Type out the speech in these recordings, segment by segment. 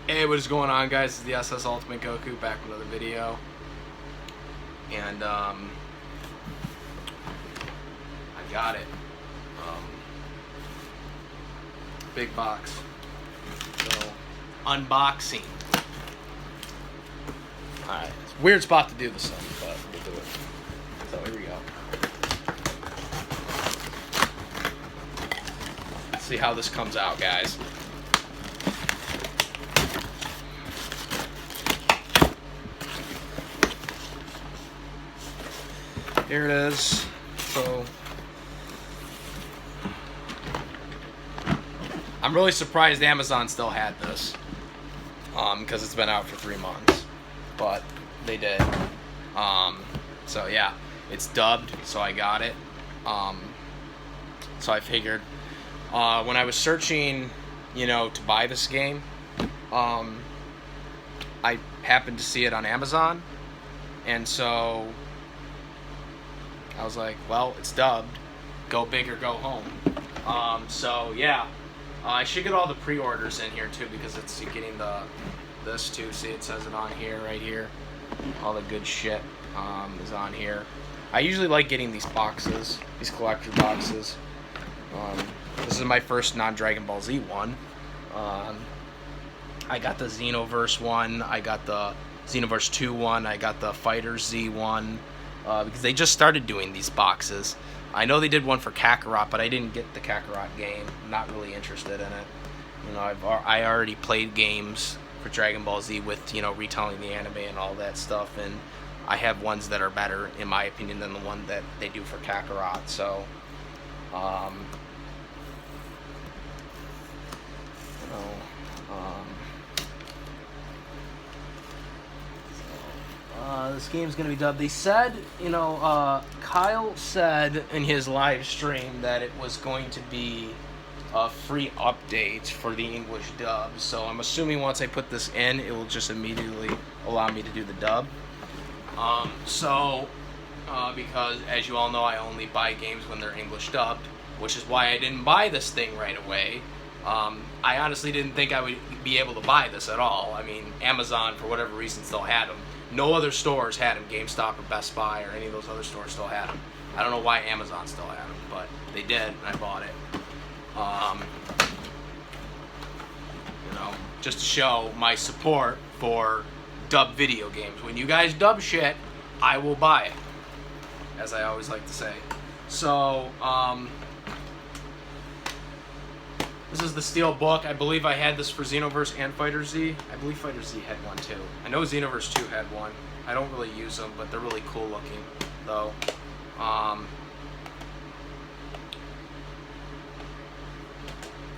Hey, what is going on, guys? It's the SS Ultimate Goku back with another video. And, I got it. Big box. So, unboxing. Alright, it's a weird spot to do this on, but we'll do it. So, here we go. Let's see how this comes out, guys. Here it is. So I'm really surprised Amazon still had this, because it's been out for 3 months, but they did. So yeah, it's dubbed, so I got it. So I figured when I was searching, to buy this game, I happened to see it on Amazon, and so I was like, well, it's dubbed. Go big or go home. So yeah, I should get all the pre-orders in here too, because it's getting this too. See, it says it on here, right here. All the good shit is on here. I usually like getting these boxes, these collector boxes. This is my first non-Dragon Ball Z one. I got the Xenoverse one. I got the Xenoverse 2 one. I got the Fighter Z one. Because they just started doing these boxes. I know they did one for Kakarot, but I didn't get the Kakarot game. I'm not really interested in it. I already played games for Dragon Ball Z with, retelling the anime and all that stuff, and I have ones that are better, in my opinion, than the one that they do for Kakarot. So, this game's going to be dubbed. They said, Kyle said in his live stream that it was going to be a free update for the English dub. So I'm assuming once I put this in, it will just immediately allow me to do the dub. Because as you all know, I only buy games when they're English dubbed, which is why I didn't buy this thing right away. I honestly didn't think I would be able to buy this at all. I mean, Amazon, for whatever reason, still had them. No other stores had them. GameStop or Best Buy or any of those other stores still had them. I don't know why Amazon still had them, but they did, and I bought it. Just to show my support for dub video games. When you guys dub shit, I will buy it, as I always like to say. So, this is the steel book. I believe I had this for Xenoverse and Fighter Z. I believe Fighter Z had one too. I know Xenoverse 2 had one. I don't really use them, but they're really cool looking, though.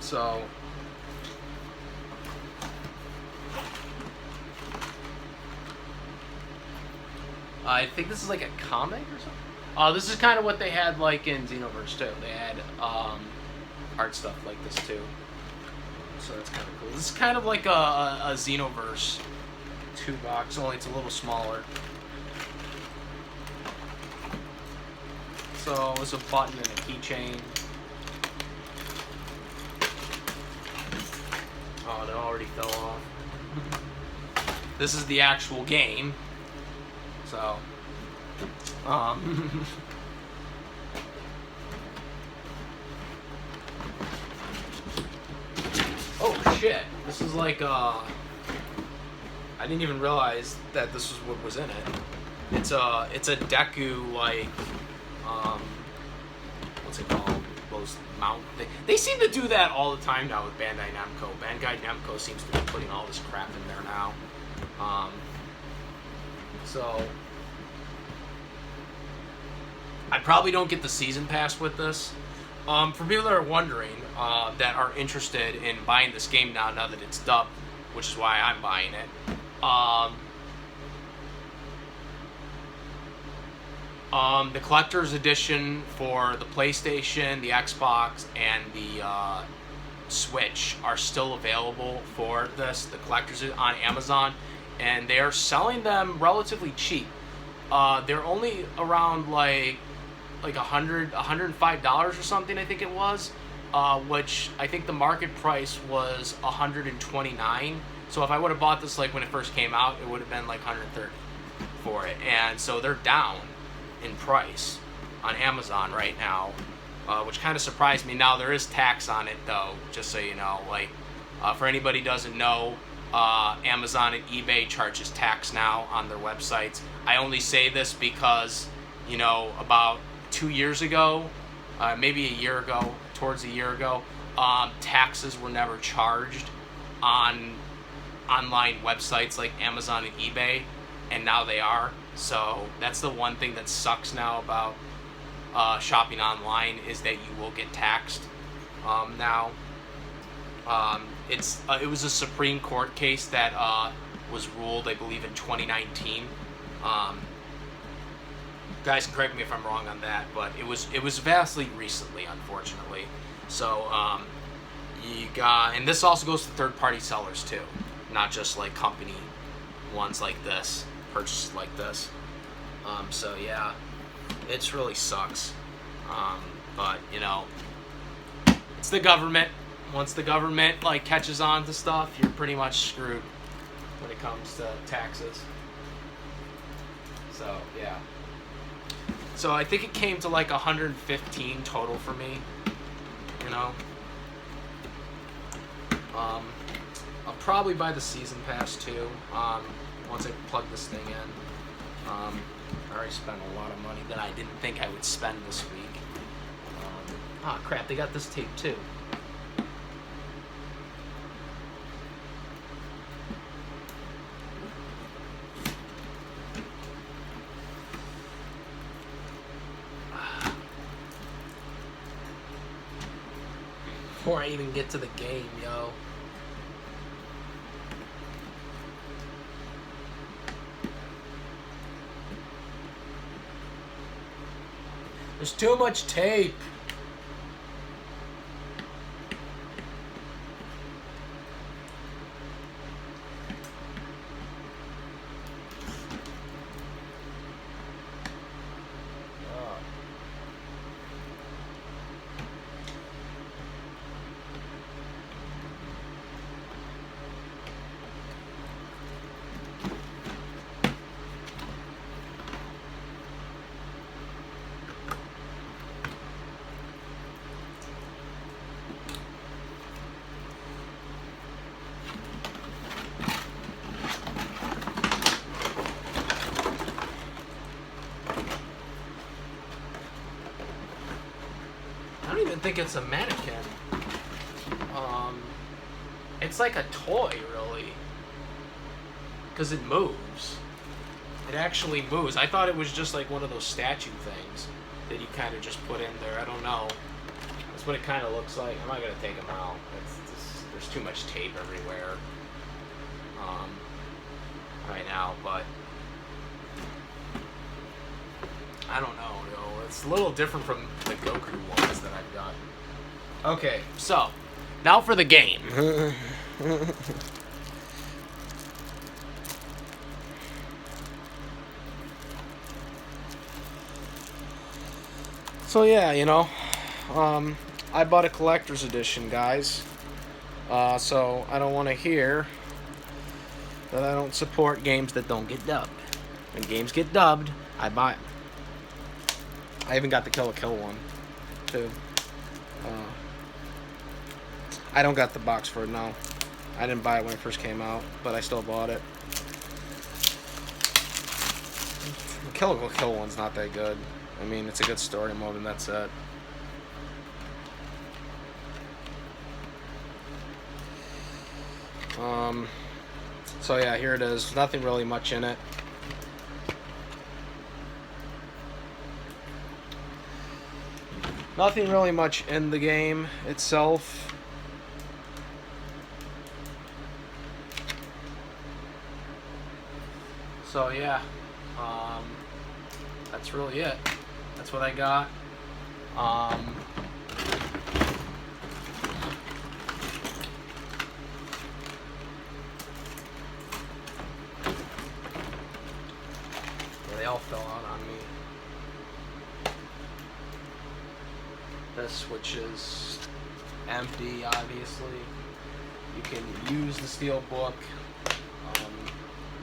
So, I think this is like a comic or something. This is kind of what they had like in Xenoverse 2. They had art stuff like this too, so that's kind of cool. This is kind of like a Xenoverse 2 box, only it's a little smaller. So it's a button and a keychain. Oh, it already fell off. This is the actual game. So, oh shit! This is like I didn't even realize that this was what was in it. It's a Deku like what's it called? Those mount. They seem to do that all the time now with Bandai Namco. Bandai Namco seems to be putting all this crap in there now. So I probably don't get the season pass with this. For people that are wondering, that are interested in buying this game now that it's dubbed, which is why I'm buying it. The collector's edition for the PlayStation, the Xbox, and the Switch are still available for this. The collector's on Amazon, and they are selling them relatively cheap. They're only around like $105 or something, I think it was. which I think the market price was 129. So if I would have bought this like when it first came out, it would have been like 130 for it. And so they're down in price on Amazon right now, which kind of surprised me. Now there is tax on it though, just so you know. Like for anybody who doesn't know, Amazon and eBay charges tax now on their websites. I only say this because, you know, about 2 years ago, maybe a year ago, towards a year ago, taxes were never charged on online websites like Amazon and eBay, and now they are. So that's the one thing that sucks now about shopping online, is that you will get taxed now. It was a Supreme Court case that was ruled, I believe, in 2019. Guys can correct me if I'm wrong on that, but it was vastly recently, unfortunately. So you got, and this also goes to third-party sellers too, not just like company ones like this, purchases like this. So yeah, it's really sucks. But you know, it's the government. Once the government like catches on to stuff, you're pretty much screwed when it comes to taxes. So yeah. So I think it came to like 115 total for me. You know. I'll probably buy the season pass too. Once I plug this thing in. I already spent a lot of money that I didn't think I would spend this week. Crap! They got this tape too. Before I even get to the game, yo. There's too much tape. I think it's a mannequin. It's like a toy, really, because it moves. It actually moves. I thought it was just like one of those statue things that you kind of just put in there. I don't know. That's what it kind of looks like. I'm not gonna take them out. There's too much tape everywhere right now, but I don't know. It's a little different from the Goku ones that I've got. Okay, so now for the game. So yeah, you know, I bought a collector's edition, guys. So I don't want to hear that I don't support games that don't get dubbed. When games get dubbed, I buy them. I even got the Kill la Kill one, too. I don't got the box for it, no. I didn't buy it when it first came out, but I still bought it. The Kill la Kill one's not that good. I mean, it's a good story mode, and that's it. So yeah, here it is. Nothing really much in it. Nothing really much in the game itself. So yeah, that's really it. That's what I got. Yeah, they all fell out on me. This, which is empty, obviously. You can use the steel book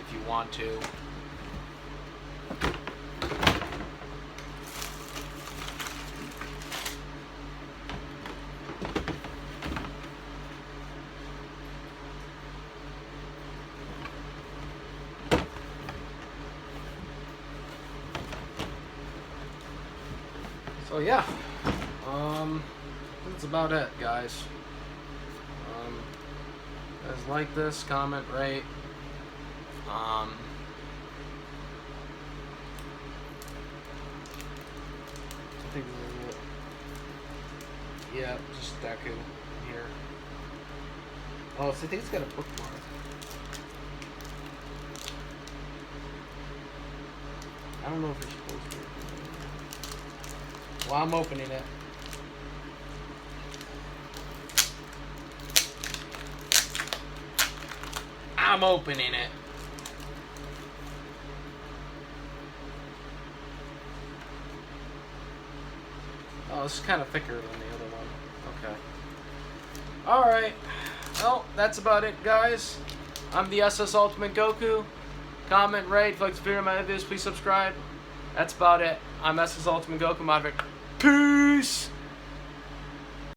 if you want to. So yeah, that's about it, guys. Guys like this, comment, rate. I think this is it. Yeah, just Deku here. Oh, so I think it's got a bookmark. I don't know if it's supposed to. Well, I'm opening it. I'm opening it. Oh, this is kind of thicker than the other one. Okay. Alright. Well, that's about it, guys. I'm the SS Ultimate Goku. Comment, rate, if you like this video, my videos, please subscribe. That's about it. I'm SS Ultimate Goku. I'm out of it. Peace!